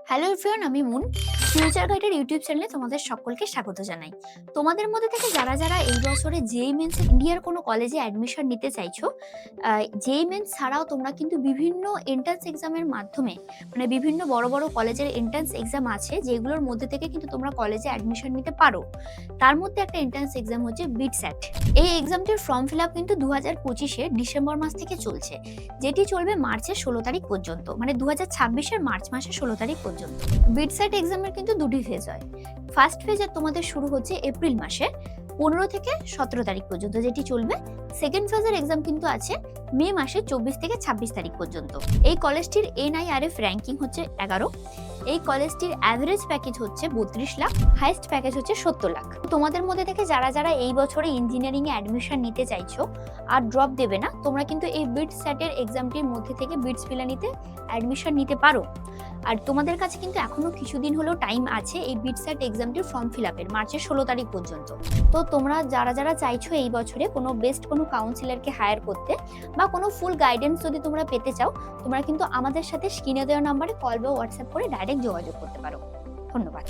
Hello everyone, আমি moon. Future গাইডের YouTube চ্যানেলে তোমাদের সকলকে স্বাগত জানাই। তোমাদের মধ্যে থেকে যারা যারা এই বছরে জেইই মেন্স ইন্ডিয়ার কোনো কলেজে অ্যাডমিশন নিতে চাইছো, জেইই মেন্স ছাড়াও তোমরা কিন্তু বিভিন্ন এন্ট্রান্স এক্সামের মাধ্যমে, মানে বিভিন্ন বড় বড় কলেজের এন্ট্রান্স এক্সাম আছে যেগুলোর মধ্যে থেকে কিন্তু তোমরা কলেজে অ্যাডমিশন নিতে পারো। তার মধ্যে একটা এন্ট্রান্স এক্সাম হচ্ছে বিটস্যাট। এই এক্সামটির ফর্ম ফিল আপ কিন্তু 2025-এর ডিসেম্বর মাস থেকে চলছে, যেটি চলবে মার্চের 16 তারিখ পর্যন্ত, মানে 2026-এর মার্চ মাসের 16 তারিখ পর্যন্ত। বিটস্যাট এক্সামের কিন্তু দুটি ফেজ হয়। ফার্স্ট ফেজে তোমাদের শুরু হচ্ছে এপ্রিল মাসে 15 থেকে 17 তারিখ পর্যন্ত, যেটি চলবে। সেকেন্ড ফেজের এক্সাম কিন্তু আছে মে মাসে 24 থেকে 26 তারিখ পর্যন্ত। এই কলেজটির NIRF র্যাঙ্কিং হচ্ছে 11। এই কলেজটির অ্যাভারেজ প্যাকেজ হচ্ছে 32 লাখ, হাইয়েস্ট প্যাকেজ হচ্ছে 70 লাখ। তোমাদের মধ্যে থেকে যারা যারা এই বছরে ইঞ্জিনিয়ারিং এ অ্যাডমিশন নিতে চাইছো আর ড্রপ দেবে না, তোমরা কিন্তু এই বিটস্যাটের এক্সামটির মধ্যে থেকে বিটস পিলানিতে অ্যাডমিশন নিতে পারো। আর তোমাদের কাছে কিন্তু এখনো কিছুদিন হলেও টাইম আছে এই বিটস্যাট এক্সামটির ফর্ম ফিল আপের, মার্চের 16 তারিখ পর্যন্ত। তো তোমরা যারা যারা চাইছো এই বছরে কোনো বেস্ট কোনো কাউন্সিলরকে হায়ার করতে বা কোনো ফুল গাইডেন্স যদি তোমরা পেতে চাও, তোমরা কিন্তু আমাদের সাথে স্ক্রিনে দেওয়া নাম্বারে কল বা হোয়াটসঅ্যাপ করে ডাইরেক্ট যোগাযোগ করতে পারো। ধন্যবাদ।